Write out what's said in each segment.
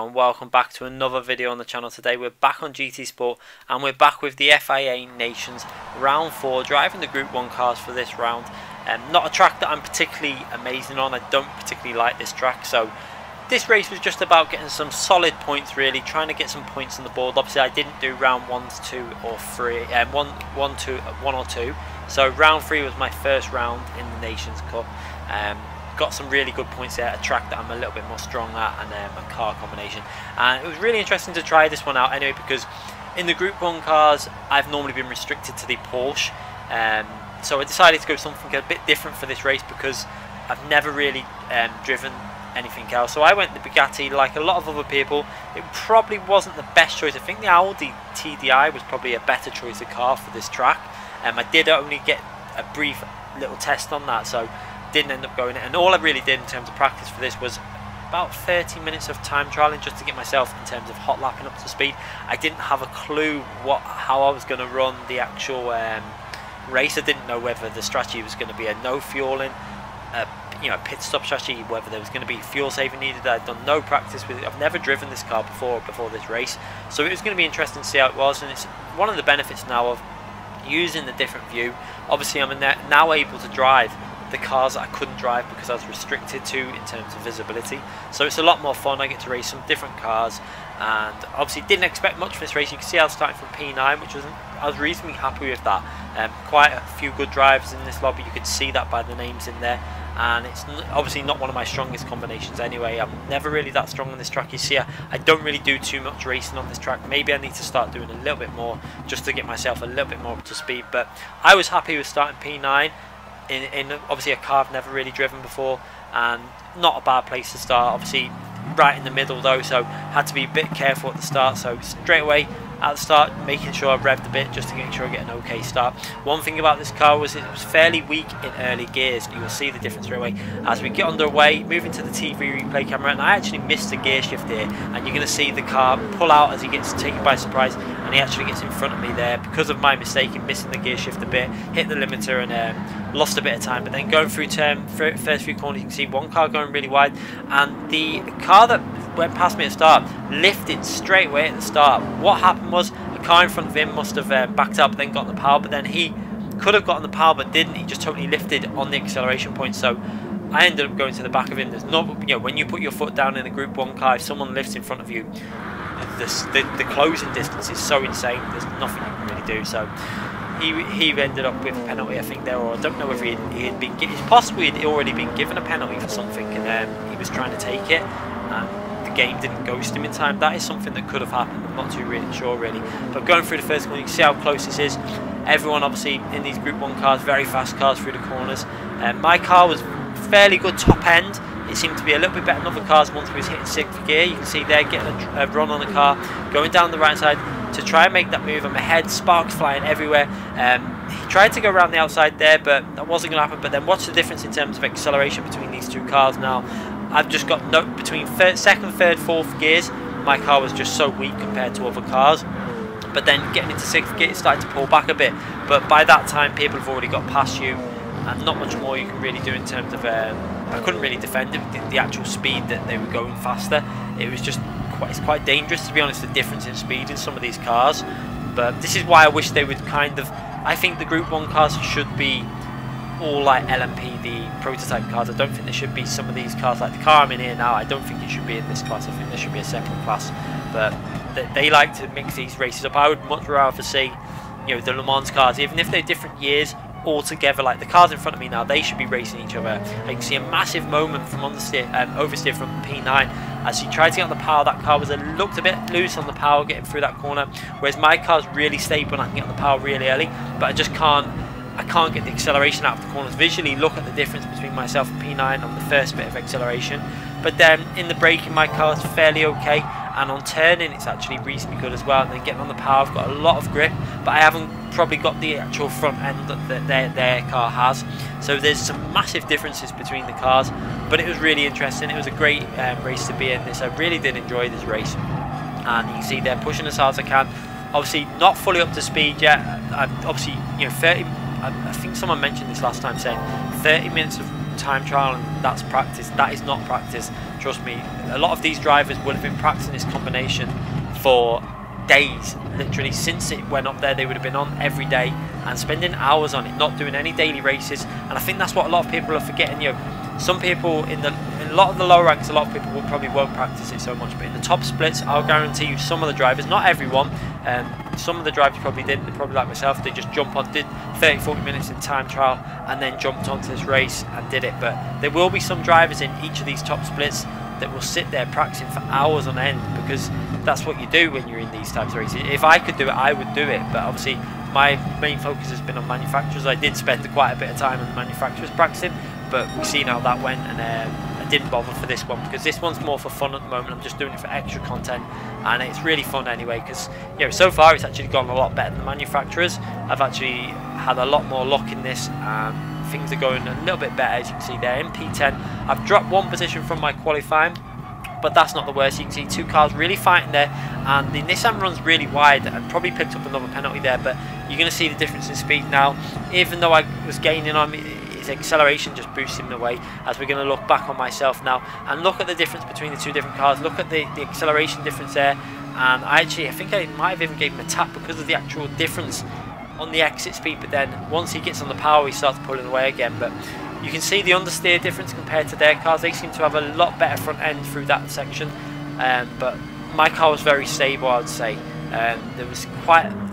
everyone, welcome back to another video on the channel. Today we're back on GT Sport and we're back with the FIA Nations Round 4, driving the Group 1 cars for this round. Not a track that I'm particularly amazing on. I don't particularly like this track, so this race was just about getting some solid points, really trying to get some points on the board. Obviously I didn't do round 1, 2 or 3, 1 or 2, so round 3 was my first round in the Nations Cup. Got some really good points there, a track that I'm a little bit more strong at, and a car combination. And it was really interesting to try this one out anyway, because in the Group 1 cars I've normally been restricted to the Porsche, so I decided to go something a bit different for this race because I've never really driven anything else. So I went the Bugatti like a lot of other people. It probably wasn't the best choice. I think the Audi TDI was probably a better choice of car for this track. I did only get a brief little test on that, so didn't end up going, and all I really did in terms of practice for this was about 30 minutes of time trialing just to get myself in terms of hot lapping up to speed. I didn't have a clue how I was going to run the actual race. I didn't know whether the strategy was going to be a no fueling, pit stop strategy, whether there was going to be fuel saving needed. I'd done no practice with it. I've never driven this car before this race, so it was going to be interesting to see how it was. And it's one of the benefits now of using the different view. Obviously I'm now able to drive the cars that I couldn't drive because I was restricted to in terms of visibility, so it's a lot more fun. I get to race some different cars, and obviously didn't expect much for this race. You can see I was starting from P9, which I was reasonably happy with that. Quite a few good drivers in this lobby, you could see that by the names in there, and it's obviously not one of my strongest combinations anyway. I'm never really that strong on this track. You see I don't really do too much racing on this track. Maybe I need to start doing a little bit more just to get myself a little bit more up to speed, but I was happy with starting P9 in obviously a car I've never really driven before, and not a bad place to start. Obviously right in the middle though, so had to be a bit careful at the start. So straight away at the start, making sure I revved a bit just to make sure I get an okay start. One thing about this car was it was fairly weak in early gears. You will see the difference straight away as we get underway, moving to the TV replay camera, and I actually missed the gear shift here, and you're going to see the car pull out as he gets taken by surprise, and he actually gets in front of me there because of my mistake in missing the gear shift a bit, hit the limiter and lost a bit of time. But then going through first few corners, you can see one car going really wide, and the car that went past me at the start lifted straight away at the start. What happened was a car in front of him must have backed up, then got the power, but then he could have gotten the power but didn't. He just totally lifted on the acceleration point, so I ended up going to the back of him. There's not, when you put your foot down in a Group 1 car, if someone lifts in front of you, the closing distance is so insane, there's nothing you can really do. So he ended up with a penalty, I think there, or I don't know if he had been, it's possible he'd already been given a penalty for something, and he was trying to take it, and the game didn't ghost him in time. That is something that could have happened. I'm not too really sure really. But going through the first corner, you can see how close this is. Everyone obviously in these Group 1 cars, very fast cars through the corners. My car was fairly good top end. It seemed to be a little bit better than other cars once we was hitting 6th gear. You can see there getting a run on the car, going down the right side to try and make that move. I'm ahead, sparks flying everywhere. He tried to go around the outside there, but that wasn't going to happen. But then watch the difference in terms of acceleration between these two cars now. I've just got between second, third, fourth gears, my car was just so weak compared to other cars. But then getting into 6th gear, it started to pull back a bit. But by that time, people have already got past you, and not much more you can really do in terms of. I couldn't really defend the actual speed that they were going faster. It was just it's quite dangerous, to be honest, the difference in speed in some of these cars. But this is why I wish they would kind of. I think the Group 1 cars should be all like LMP, the prototype cars. I don't think there should be some of these cars like the car I'm in here now. I don't think it should be in this class. I think there should be a separate class. But they like to mix these races up. I would much rather see, the Le Mans cars, even if they're different years, all together. Like the cars in front of me now, they should be racing each other. You can see a massive moment from oversteer from P9 as he tried to get on the power. That car looked a bit loose on the power getting through that corner, whereas my car's really stable and I can get on the power really early, but I just can't get the acceleration out of the corners. Visually look at the difference between myself and P9 on the first bit of acceleration, but then in the braking my car's fairly okay, and on turning it's actually reasonably good as well. And then getting on the power, I've got a lot of grip, but I haven't probably got the actual front end that their car has. So there's some massive differences between the cars, but it was really interesting. It was a great race to be in. I really did enjoy this race, and you can see they're pushing as hard as I can. Obviously not fully up to speed yet. I'm obviously 30. I think someone mentioned this last time, saying 30 minutes of time trial and that's practice. That is not practice, trust me. A lot of these drivers would have been practicing this combination for days, literally since it went up there. They would have been on every day and spending hours on it, not doing any daily races. And I think that's what a lot of people are forgetting. You know, some people in a lot of the lower ranks, a lot of people probably won't practice it so much, but in the top splits, I'll guarantee you some of the drivers, not everyone, some of the drivers probably didn't, probably like myself, they just jump on, did 30-40 minutes in time trial and then jumped onto this race and did it. But there will be some drivers in each of these top splits that will sit there practicing for hours on end, because that's what you do when you're in these types of races. If I could do it, I would do it, but obviously my main focus has been on manufacturers. I did spend quite a bit of time on the manufacturers practicing, but we've seen how that went, and I didn't bother for this one because this one's more for fun at the moment. I'm just doing it for extra content, and it's really fun anyway, because you know, so far it's actually gone a lot better than the manufacturers. I've actually had a lot more luck in this, and things are going a little bit better, as you can see there. In P10, I've dropped one position from my qualifying, but that's not the worst. You can see two cars really fighting there, and the Nissan runs really wide and probably picked up another penalty there, but you're going to see the difference in speed now. Even though I was gaining on his acceleration, just boosting the way, as we're going to look back on myself now and look at the difference between the two different cars. Look at the acceleration difference there, and I think I might have even gave him a tap because of the actual difference on the exit speed, but then once he gets on the power he starts pulling away again. But you can see the understeer difference compared to their cars. They seem to have a lot better front end through that section, but my car was very stable, I would say. There was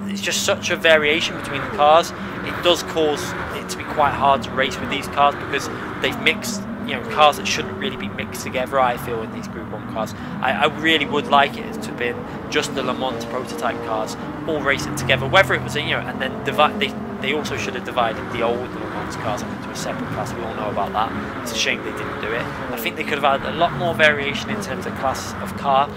it's just such a variation between the cars. It does cause it to be quite hard to race with these cars because they've mixed, you know, cars that shouldn't really be mixed together, I feel, in these Group 1 cars. I really would like it to have been just the Le Mans prototype cars all racing together, whether it was, you know, and then they also should have divided the old Le Mans cars into a separate class. We all know about that. It's a shame they didn't do it. I think they could have had a lot more variation in terms of class of car,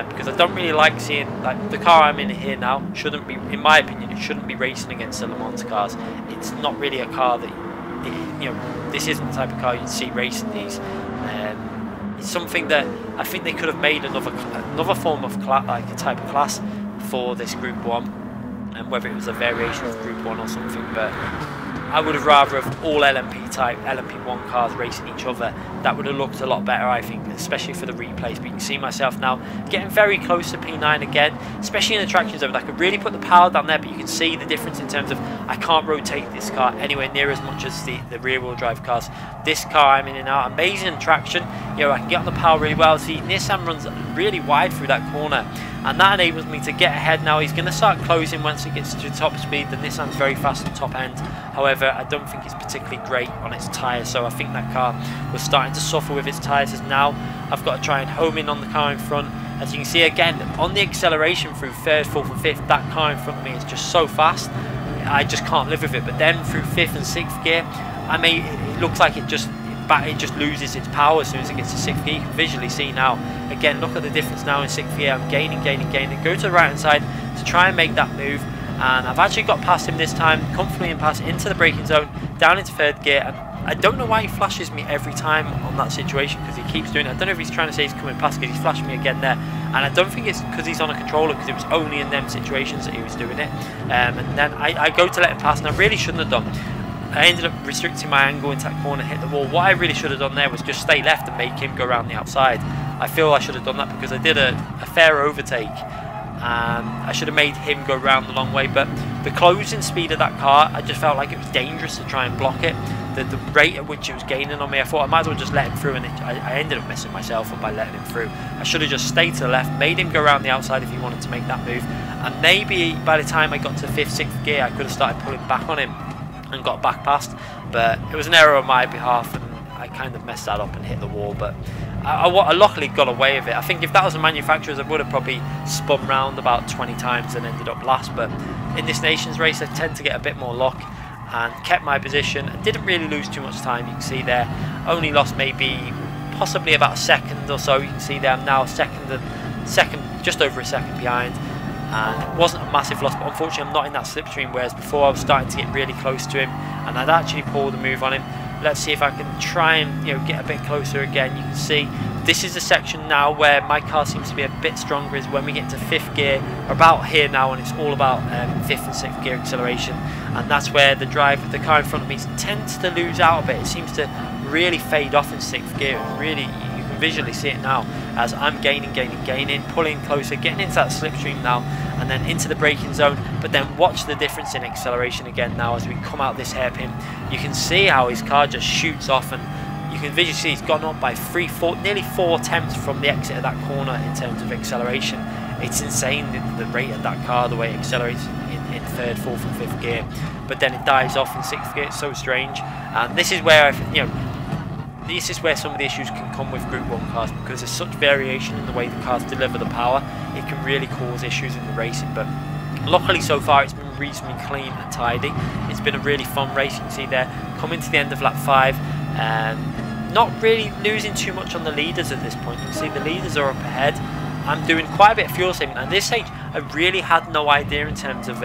because I don't really like seeing, like, the car I'm in here now shouldn't be, in my opinion, it shouldn't be racing against the Le Mans cars. It's not really a car that, you know, this isn't the type of car you'd see racing these. It's something that I think they could have made another form of like a type of class for this Group 1, and whether it was a variation of Group 1 or something, but I would have rather have all LMP1 cars racing each other. That would have looked a lot better, I think, especially for the replays. But you can see myself now getting very close to P9 again, especially in the traction zone. I could really put the power down there, but you can see the difference in terms of I can't rotate this car anywhere near as much as the rear wheel drive cars. This car I'm in and out, amazing traction. You know, I can get on the power really well. See, Nissan runs really wide through that corner, and that enables me to get ahead. Now he's going to start closing once it gets to top speed. The Nissan's very fast on top end. However, I don't think it's particularly great on its tyres, so I think that car was starting to suffer with its tyres. As now I've got to try and home in on the car in front. As you can see again, on the acceleration through 3rd, 4th and 5th, that car in front of me is just so fast, I just can't live with it. But then through 5th and 6th gear, it looks like it just loses its power as soon as it gets to 6th gear. You can visually see now, again, look at the difference now in 6th gear. I'm gaining, go to the right hand side to try and make that move, and I've actually got past him this time, comfortably and past into the braking zone, down into 3rd gear. And I don't know why he flashes me every time on that situation, because he keeps doing it. I don't know if he's trying to say he's coming past, because he's flashing me again there, and I don't think it's because he's on a controller, because it was only in them situations that he was doing it. And then I go to let him pass, and I really shouldn't have done. I ended up restricting my angle into that corner, hit the wall. What I really should have done there was just stay left and make him go around the outside. I feel I should have done that, because I did a fair overtake, and I should have made him go around the long way. But the closing speed of that car, I just felt like it was dangerous to try and block it. The rate at which it was gaining on me, I thought I might as well just let him through, and I ended up messing myself up by letting him through. I should have just stayed to the left, made him go around the outside if he wanted to make that move, and maybe by the time I got to 5th, 6th gear, I could have started pulling back on him and got back past. But it was an error on my behalf, and I kind of messed that up and hit the wall. But I luckily got away with it. I think if that was a manufacturer's, I would have probably spun round about 20 times and ended up last. But in this Nations race, I tend to get a bit more luck, and kept my position and didn't really lose too much time. You can see there, only lost possibly about a second or so. You can see there I'm now just over a second behind, and it wasn't a massive loss, but unfortunately I'm not in that slipstream, whereas before I was starting to get really close to him, and I'd actually pulled a move on him. Let's see if I can try and, you know, get a bit closer again. You can see this is the section now where my car seems to be a bit stronger, is when we get to 5th gear, about here now, and it's all about 5th and 6th gear acceleration, and that's where the car in front of me tends to lose out a bit. It seems to really fade off in 6th gear. Really, you can visually see it now as I'm gaining, pulling closer, getting into that slipstream now, and then into the braking zone. But then watch the difference in acceleration again now as we come out this hairpin. You can see how his car just shoots off, and you can visually see he's gone up by nearly 4 tenths from the exit of that corner in terms of acceleration. It's insane the rate of that car, the way it accelerates in 3rd, 4th and 5th gear, but then it dives off in 6th gear. It's so strange, and this is where this is where some of the issues can come with Group 1 cars, because there's such variation in the way the cars deliver the power. It can really cause issues in the racing, but luckily so far it's been reasonably clean and tidy. It's been a really fun race. You can see there, coming to the end of lap 5, and not really losing too much on the leaders at this point. You can see the leaders are up ahead. I'm doing quite a bit of fuel saving. At this stage, I really had no idea in terms of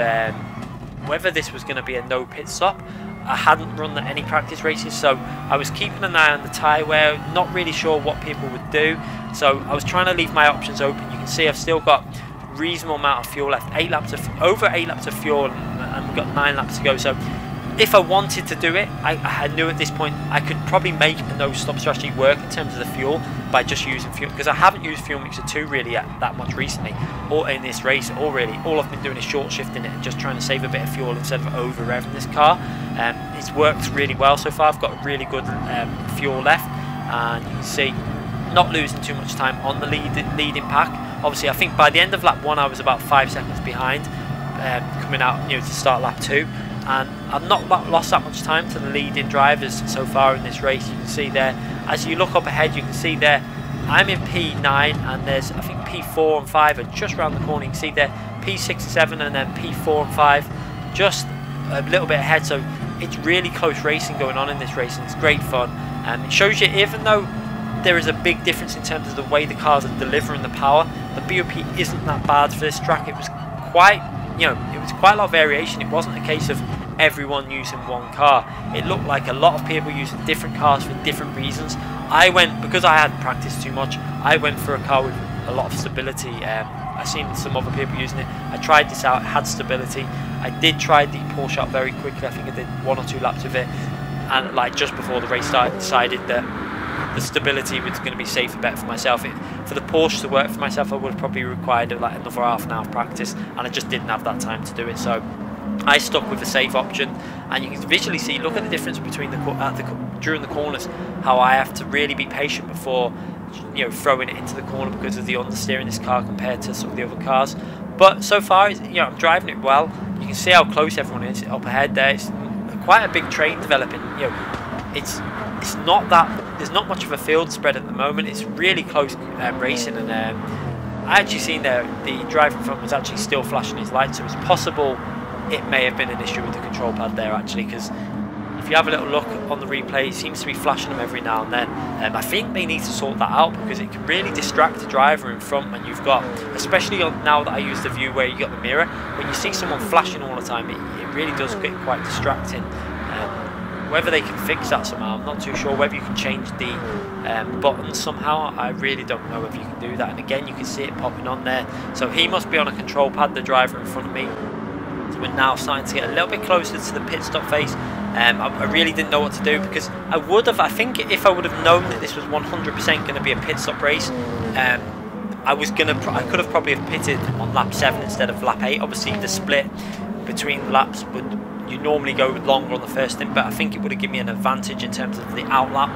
whether this was going to be a no pit stop. I hadn't run any practice races, so I was keeping an eye on the tyre wear, not really sure what people would do. So I was trying to leave my options open. You can see I've still got reasonable amount of fuel left, over 8 laps of fuel, and we've got 9 laps to go. So if I wanted to do it, I knew at this point I could probably make a no-stop strategy work in terms of the fuel by just using fuel, because I haven't used Fuel Mixer 2 really that much recently, or in this race, or really all I've been doing is short shifting it and just trying to save a bit of fuel instead of over revving this car. It's worked really well so far. I've got really good fuel left, and you can see not losing too much time on the leading pack. Obviously, I think by the end of lap 1 I was about 5 seconds behind, coming out to start lap 2. And I've not lost that much time to the leading drivers so far in this race. You can see there, as you look up ahead, you can see there, I'm in P9, and there's, I think, P4 and 5 are just around the corner. You can see there, P6 and 7, and then P4 and 5 just a little bit ahead. So it's really close racing going on in this race, and it's great fun. It shows you, even though there is a big difference in terms of the way the cars are delivering the power, the BOP isn't that bad for this track. It was quite, it was quite a lot of variation. It wasn't a case of everyone using one car. It looked like a lot of people using different cars for different reasons. I went, because I hadn't practiced too much, I went for a car with a lot of stability. I've seen some other people using it. I tried this out, it had stability. I did try the Porsche out very quickly. I think I did 1 or 2 laps of it, and like just before the race started, decided that the stability was going to be safer, better for myself. For the Porsche to work for myself, I would have probably required like another half an hour of practice, and I just didn't have that time to do it. So I stuck with the safe option, and you can visually see, look at the difference between during the corners, how I have to really be patient before throwing it into the corner because of the understeer in this car compared to some of the other cars. But so far, I'm driving it well. You can see how close everyone is up ahead there. It's quite a big train developing. It's not that, there's not much of a field spread at the moment. It's really close racing, and I actually seen there the driver in front was actually still flashing his lights, so it's possible it may have been an issue with the control pad there actually, because if you have a little look on the replay, it seems to be flashing them every now and then. I think they need to sort that out, because it can really distract the driver in front when you've got, especially now that I use the view where you got the mirror, when you see someone flashing all the time, it really does get quite distracting. Whether they can fix that somehow, I'm not too sure. Whether you can change the buttons somehow, I really don't know if you can do that. And again, you can see it popping on there. So he must be on a control pad, the driver in front of me. So we're now starting to get a little bit closer to the pit stop phase. I really didn't know what to do, because I think if I would have known that this was 100% going to be a pit stop race, I could have probably have pitted on lap 7 instead of lap 8. Obviously the split between laps you normally go longer on the first stint, but I think it would have given me an advantage in terms of the outlap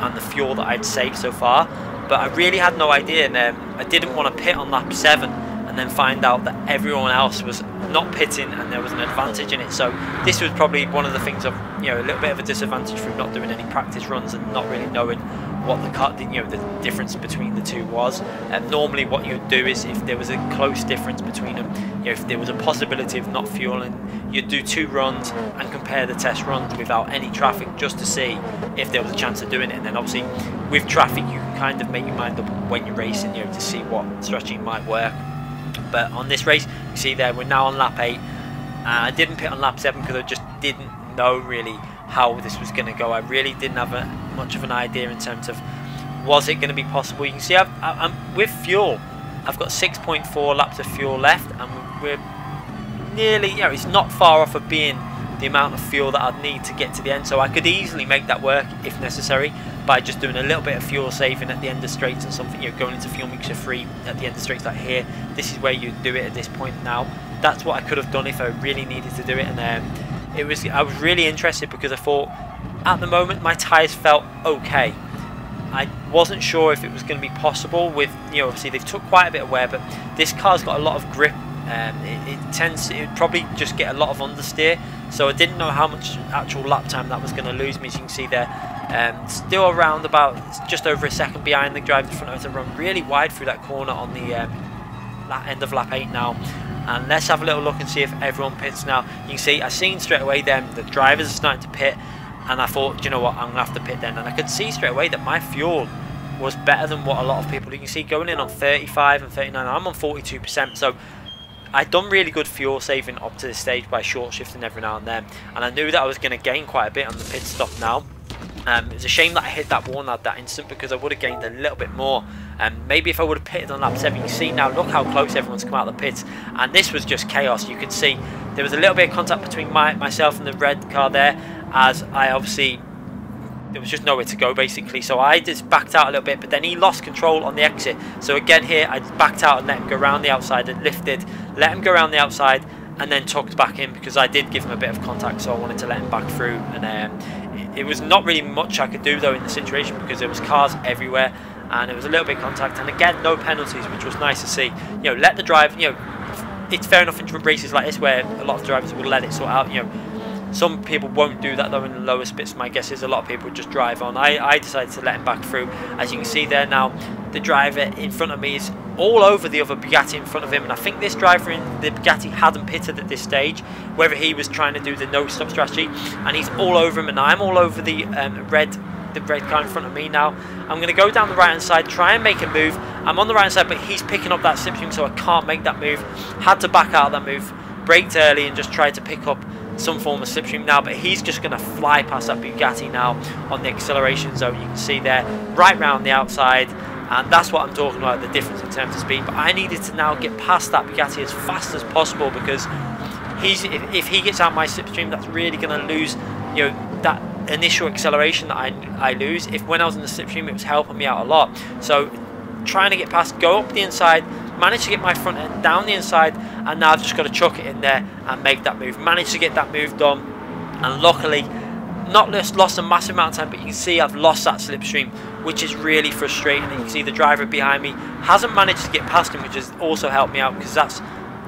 and the fuel that I'd saved so far. But I really had no idea, and I didn't want to pit on lap 7 and then find out that everyone else was not pitting and there was an advantage in it. So this was probably one of the things of a little bit of a disadvantage from not doing any practice runs and not really knowing what the difference between the two was. And normally what you would do is, if there was a close difference between them, if there was a possibility of not fueling, you'd do 2 runs and compare the test runs without any traffic, just to see if there was a chance of doing it. And then obviously with traffic you can kind of make your mind up when you're racing, to see what strategy might work. But on this race, you see there, we're now on lap 8. I didn't pit on lap 7 because I just didn't know really how this was going to go. I really didn't have much of an idea in terms of, was it going to be possible. You can see I'm with fuel, I've got 6.4 laps of fuel left, and we're nearly, it's not far off of being the amount of fuel that I'd need to get to the end. So I could easily make that work if necessary by just doing a little bit of fuel saving at the end of straights and something, you know, going into fuel mixture free at the end of straights like here. This is where you do it at this point now. That's what I could have done if I really needed to do it. And I was really interested because I thought at the moment my tyres felt okay. I wasn't sure if it was going to be possible with, you know, obviously they've took quite a bit of wear, but this car's got a lot of grip. It would probably just get a lot of understeer, so I didn't know how much actual lap time that was going to lose me. As you can see there, still around about just over a second behind the driver in front of us. I run really wide through that corner on the end of lap 8 now. And let's have a little look and see if everyone pits now. You can see I seen straight away then the drivers are starting to pit, and I thought, you know what, I'm gonna have to pit then. And I could see straight away that my fuel was better than what a lot of people, you can see going in on 35 and 39, I'm on 42%, so I'd done really good fuel saving up to this stage by short shifting every now and then, and I knew that I was going to gain quite a bit on the pit stop now. It's a shame that I hit that warn at that instant, because I would have gained a little bit more. Maybe if I would have pitted on lap 7, you see now, look how close everyone's come out of the pits, and this was just chaos. You could see there was a little bit of contact between myself and the red car there, as I obviously, there was just nowhere to go basically, so I just backed out a little bit, but then he lost control on the exit. So again here, I backed out and let him go around the outside and lifted, let him go around the outside, and then tucked back in because I did give him a bit of contact, so I wanted to let him back through. And it was not really much I could do though in the situation, because there was cars everywhere and it was a little bit of contact, and again no penalties, which was nice to see. You know, let the drive, you know, it's fair enough in races like this where a lot of drivers will let it sort out. You know, some people won't do that though in the lowest bits. My guess is a lot of people would just drive on. I decided to let him back through. As you can see there now, the driver in front of me is all over the other Bugatti in front of him, and I think this driver in the Bugatti hadn't pitted at this stage, whether he was trying to do the no stop strategy, and he's all over him, and I'm all over the red car in front of me now. I'm going to go down the right hand side, try and make a move. I'm on the right hand side, but he's picking up that slipstream, so I can't make that move. Had to back out of that move, braked early and just tried to pick up some form of slipstream now, but he's just going to fly past that Bugatti now on the acceleration zone. You can see there, right round the outside, and that's what I'm talking about, the difference in terms of speed. But I needed to now get past that Bugatti as fast as possible, because if he gets out my slipstream, that's really going to lose, you know, that initial acceleration that I lose. If when I was in the slipstream, it was helping me out a lot. So trying to get past, go up the inside, managed to get my front end down the inside, and now I've just got to chuck it in there and make that move. Managed to get that move done, and luckily not just lost a massive amount of time, but you can see I've lost that slipstream, which is really frustrating. And you can see the driver behind me hasn't managed to get past him, which has also helped me out, because that's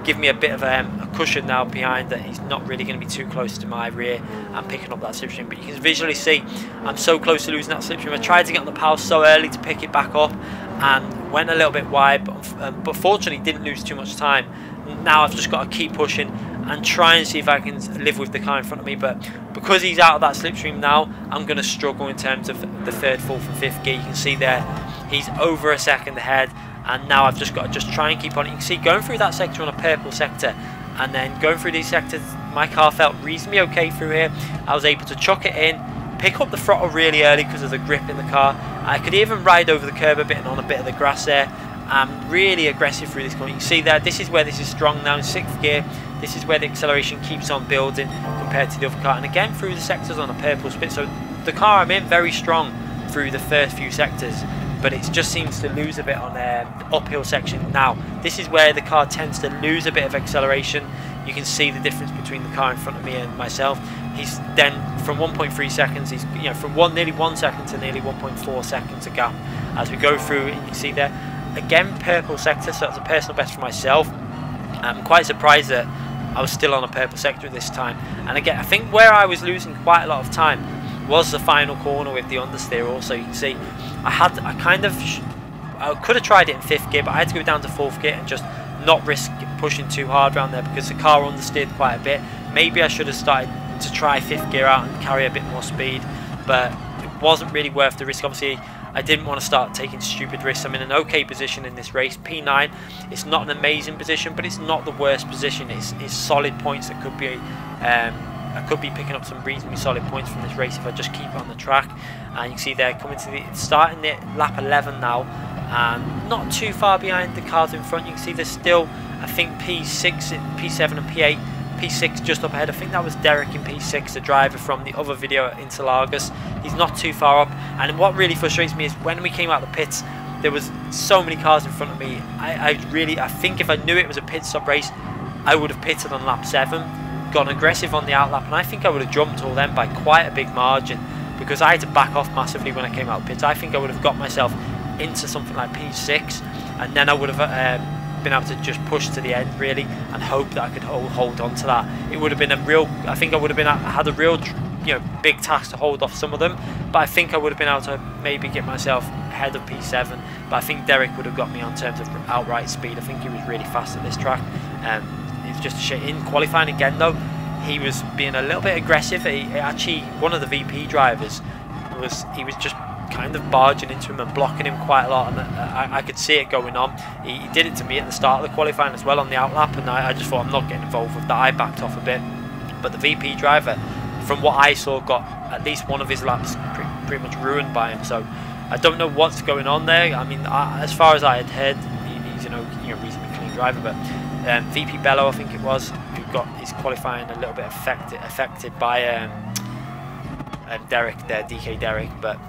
given me a bit of a cushion now behind, that he's not really going to be too close to my rear and picking up that slipstream. But you can visually see I'm so close to losing that slipstream. I tried to get on the power so early to pick it back up and went a little bit wide, but fortunately didn't lose too much time. Now I've just got to keep pushing and try and see if I can live with the car in front of me, but because he's out of that slipstream now, I'm going to struggle in terms of the third, fourth and fifth gear. You can see there he's over a second ahead, and now I've just got to try and keep on. You can see going through that sector on a purple sector, and then going through these sectors, my car felt reasonably okay through here. I was able to chuck it in, pick up the throttle really early because of the grip in the car. I could even ride over the curb a bit and on a bit of the grass there. I'm really aggressive through this corner. You can see there, this is where this is strong now in sixth gear. This is where the acceleration keeps on building compared to the other car. And again through the sectors on a purple split. So the car I'm in, very strong through the first few sectors, but it just seems to lose a bit on the uphill section. Now this is where the car tends to lose a bit of acceleration. You can see the difference between the car in front of me and myself. He's then from 1.3 seconds, he's, you know, from nearly 1 second to nearly 1.4 seconds a gap as we go through. And you can see there again purple sector, so that's a personal best for myself. I'm quite surprised that I was still on a purple sector at this time. And again, I think where I was losing quite a lot of time was the final corner with the understeer. Also, you can see I could have tried it in fifth gear, but I had to go down to fourth gear and just not risk pushing too hard around there because the car understeered quite a bit. Maybe I should have started to try fifth gear out and carry a bit more speed, but it wasn't really worth the risk. Obviously I didn't want to start taking stupid risks. I'm in an okay position in this race, P9. It's not an amazing position, but it's not the worst position. It's solid points that could be I could be picking up some reasonably solid points from this race if I just keep it on the track. And you can see there coming to the starting at lap 11 now, and not too far behind the cars in front. You can see there's still, I think, P6, P7 and P8 P6 just up ahead. I think that was Derek in P6, the driver from the other video at Interlagos. He's not too far up, and what really frustrates me is when we came out of the pits, there was so many cars in front of me. I think if I knew it was a pit stop race, I would have pitted on lap 7, gone aggressive on the outlap, and I think I would have jumped all them by quite a big margin, because I had to back off massively when I came out of the pits. I think I would have got myself into something like P6, and then I would have been able to just push to the end really and hope that I could hold on to that. It would have been a real, I think I would have been had a real, you know, big task to hold off some of them, but I think I would have been able to maybe get myself ahead of P7. But I think Derek would have got me on terms of outright speed. I think he was really fast at this track. It's just a shame. In qualifying again though, he was being a little bit aggressive. Actually, one of the VP drivers he was just kind of barging into him and blocking him quite a lot, and I could see it going on. He did it to me at the start of the qualifying as well on the outlap, and I just thought, I'm not getting involved with that. I backed off a bit, but the VP driver, from what I saw, got at least one of his laps pretty much ruined by him. So I don't know what's going on there. I mean, as far as I had heard, he's a reasonably clean driver, but VP Bello, I think it was, who got his qualifying a little bit affected by Derek there, DK Derek. But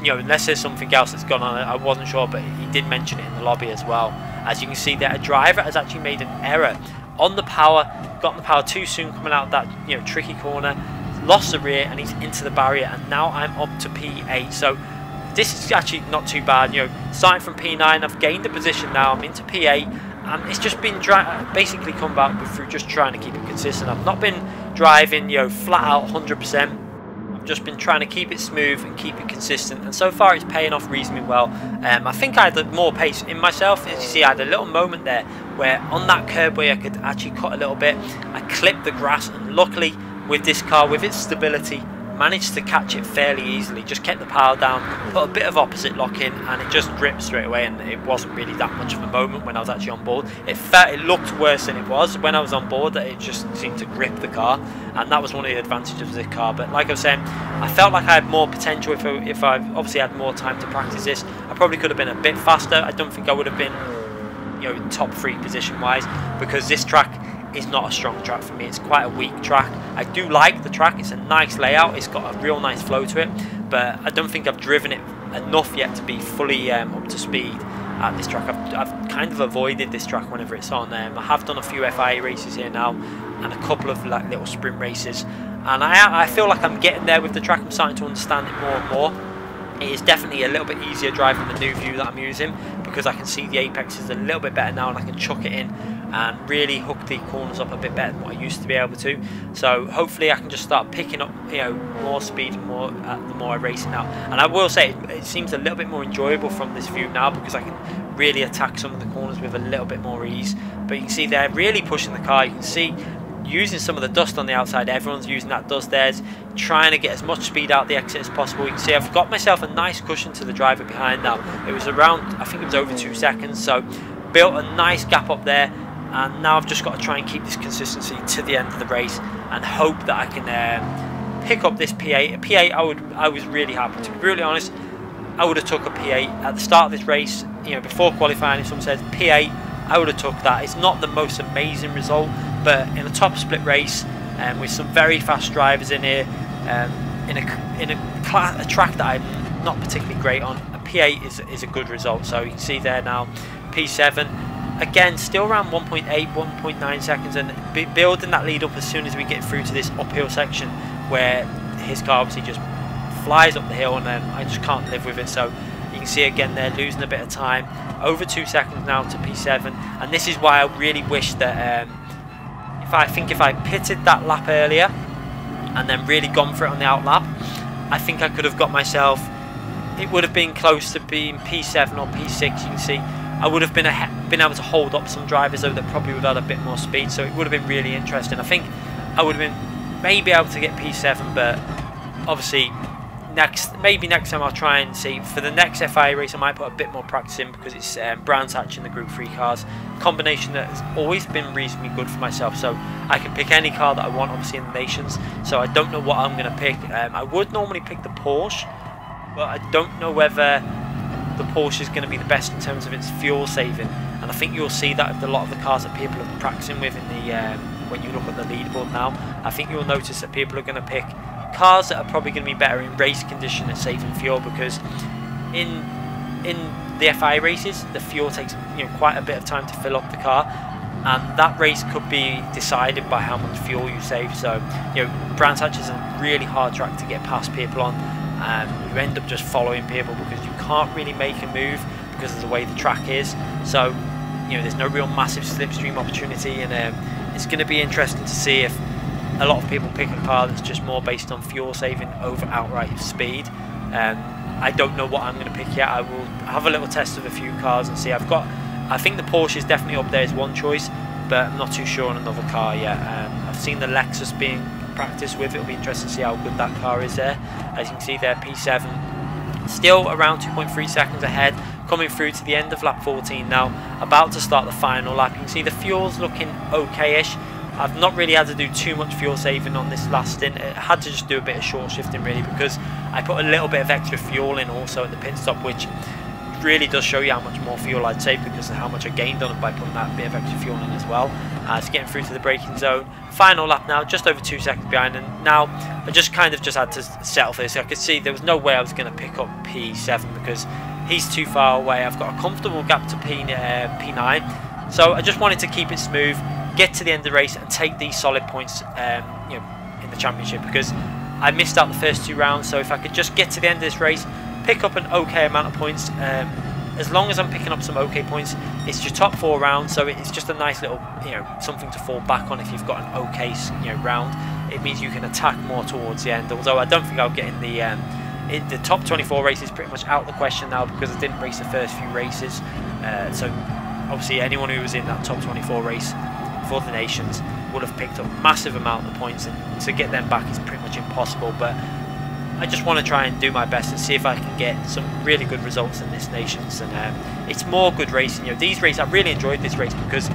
unless there's something else that's gone on, I wasn't sure, but he did mention it in the lobby as well. As you can see there, a driver has actually made an error on the power, got on the power too soon coming out of that tricky corner, lost the rear, and he's into the barrier, and now I'm up to P8. So this is actually not too bad. Starting from P9, I've gained a position now, I'm into P8. It's just been basically come back through just trying to keep it consistent. I've not been driving flat out 100%. I've just been trying to keep it smooth and keep it consistent, and so far it's paying off reasonably well. I think I had more pace in myself. As you see, I had a little moment there where on that curb where I could actually cut a little bit, I clipped the grass, and luckily with this car, with its stability, managed to catch it fairly easily. Just kept the power down, put a bit of opposite lock in, and it just gripped straight away, and it wasn't really that much of a moment when I was actually on board. It looked worse than it was when I was on board, that it just seemed to grip the car, and that was one of the advantages of this car. But like I was saying, I felt like I had more potential if I obviously had more time to practice this. I probably could have been a bit faster. I don't think I would have been top 3 position wise, because this track is not a strong track for me. It's quite a weak track. I do like the track, it's a nice layout, it's got a real nice flow to it, but I don't think I've driven it enough yet to be fully up to speed at this track. I've kind of avoided this track whenever it's on. I have done a few FIA races here now, and a couple of little sprint races, and I feel like I'm getting there with the track. I'm starting to understand it more and more. It is definitely a little bit easier driving the new view that I'm using, because I can see the apexes a little bit better now, and I can chuck it in and really hook the corners up a bit better than what I used to be able to. So hopefully I can just start picking up more speed and more the more I race it now. And I will say it seems a little bit more enjoyable from this view now, because I can really attack some of the corners with a little bit more ease. But you can see they're really pushing the car. You can see using some of the dust on the outside, everyone's using that dust there, trying to get as much speed out the exit as possible. You can see I've got myself a nice cushion to the driver behind now. It was around, I think it was over 2 seconds, so built a nice gap up there, and now I've just got to try and keep this consistency to the end of the race and hope that I can pick up this P8. P8, I was really happy. To be brutally honest, I would have took a P8 at the start of this race. Before qualifying, if someone says P8, I would have took that. It's not the most amazing result, but in a top split race, with some very fast drivers in here, in a track that I'm not particularly great on, a P8 is a good result. So you can see there now, P7. Again, still around 1.8, 1.9 seconds, and building that lead up as soon as we get through to this uphill section where his car obviously just flies up the hill, and I just can't live with it. So you can see again they're losing a bit of time, over 2 seconds now to P7, and this is why I really wish that if I pitted that lap earlier and then really gone for it on the out lap, I think I could have got myself, it would have been close to being P7 or P6. You can see I would have been able to hold up some drivers though that probably would have had a bit more speed, so it would have been really interesting. I think I would have been maybe able to get P7, but obviously maybe next time I'll try and see. For the next FIA race I might put a bit more practice in, because it's Brown's Hatch in the Group 3 cars, combination that has always been reasonably good for myself, so I can pick any car that I want obviously in the Nations. So I don't know what I'm going to pick. I would normally pick the Porsche, but I don't know whether the Porsche is going to be the best in terms of its fuel saving, and and I think you'll see that with a lot of the cars that people are practicing with in the when you look at the leaderboard now. I think you'll notice that people are going to pick cars that are probably going to be better in race condition and saving fuel, because in the FIA races the fuel takes quite a bit of time to fill up the car, and that race could be decided by how much fuel you save. So Brands Hatch is a really hard track to get past people on, and you end up just following people because you can't really make a move because of the way the track is. So there's no real massive slipstream opportunity, and it's going to be interesting to see if a lot of people pick a car that's just more based on fuel saving over outright speed. I don't know what I'm going to pick yet. I will have a little test of a few cars and see. I think the Porsche is definitely up there as one choice, but I'm not too sure on another car yet. I've seen the Lexus being practiced with. It'll be interesting to see how good that car is there. As you can see there, P7 still around 2.3 seconds ahead, coming through to the end of lap 14 now, about to start the final lap. You can see the fuel's looking okay-ish. I've not really had to do too much fuel saving on this last stint. I had to just do a bit of short shifting really, because I put a little bit of extra fuel in also at the pit stop, which really does show you how much more fuel I'd save because of how much I gained on it by putting that bit of extra fuel in as well. It's getting through to the braking zone. Final lap now, just over 2 seconds behind, and now I just had to settle for this. I could see there was no way I was going to pick up P7 because he's too far away. I've got a comfortable gap to P9, so I just wanted to keep it smooth, get to the end of the race and take these solid points in the championship, because I missed out the first 2 rounds. So if I could just get to the end of this race, pick up an okay amount of points, as long as I'm picking up some okay points, it's your top 4 rounds, so it's just a nice little something to fall back on if you've got an okay round. It means you can attack more towards the end, although I don't think I'll get in the top 24 races pretty much out of the question now, because I didn't race the first few races. So obviously anyone who was in that top 24 race for the Nations would have picked up a massive amount of points, and to get them back is pretty much impossible. But I just want to try and do my best and see if I can get some really good results in this Nations, and it's more good racing. These races, I really enjoyed this race because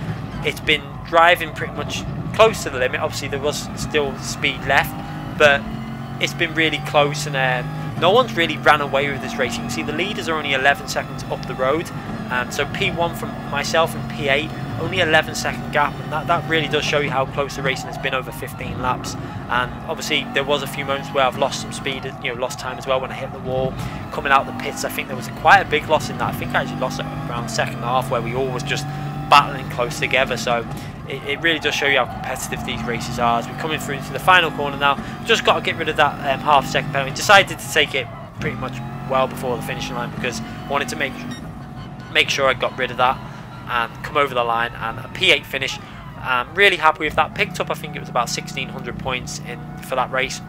it's been driving pretty much close to the limit. Obviously there was still speed left, but it's been really close, and no one's really ran away with this race. You can see the leaders are only 11 seconds up the road, so P1 from myself and P8 only 11-second gap, and that really does show you how close the racing has been over 15 laps. And obviously there was a few moments where I've lost some speed, lost time as well when I hit the wall coming out the pits. I think there was quite a big loss in that. I think I actually lost it around second half, where we all was just battling close together. So it really does show you how competitive these races are. As we're coming through into the final corner now, just got to get rid of that half-second penalty. Decided to take it pretty much well before the finishing line, because I wanted to make sure I got rid of that and come over the line, and a P8 finish. Really happy with that. Picked up, I think it was about 1,600 points for that race.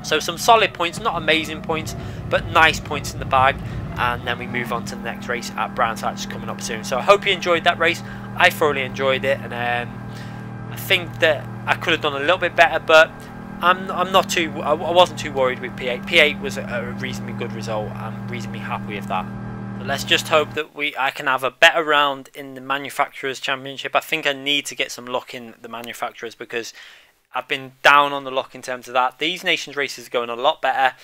So some solid points, not amazing points, but nice points in the bag. And then we move on to the next race at Brands Hatch coming up soon. So I hope you enjoyed that race. I thoroughly enjoyed it, and I think that I could have done a little bit better, but I wasn't too worried with P8. P8 was a reasonably good result. I'm reasonably happy with that. Let's just hope that I can have a better round in the Manufacturers Championship. I think I need to get some luck in the Manufacturers, because I've been down on the luck in terms of that. These Nations races are going a lot better.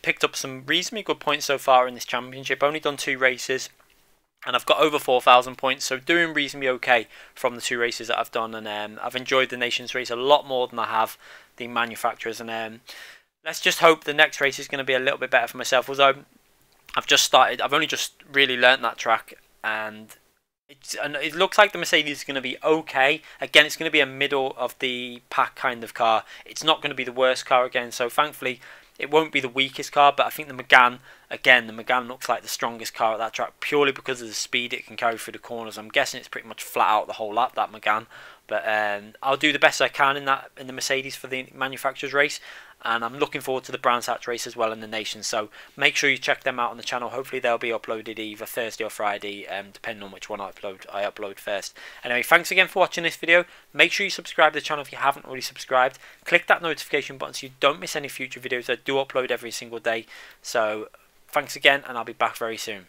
Picked up some reasonably good points so far in this championship. Only done 2 races, and I've got over 4,000 points, so doing reasonably okay from the 2 races that I've done. And I've enjoyed the Nations race a lot more than I have the Manufacturers. And let's just hope the next race is going to be a little bit better for myself. Although I've only just really learnt that track, and it looks like the Mercedes is going to be okay. Again, it's going to be a middle of the pack kind of car. It's not going to be the worst car again, so thankfully it won't be the weakest car. But I think the Megane looks like the strongest car at that track, purely because of the speed it can carry through the corners. I'm guessing it's pretty much flat out the whole lap, that Megane. But I'll do the best I can in the Mercedes for the Manufacturers race, and I'm looking forward to the Brands Hatch race as well in the Nations. So make sure you check them out on the channel. Hopefully they'll be uploaded either Thursday or Friday, depending on which one I upload first. Anyway, thanks again for watching this video. Make sure you subscribe to the channel if you haven't already subscribed. Click that notification button so you don't miss any future videos. I do upload every single day. So thanks again, and I'll be back very soon.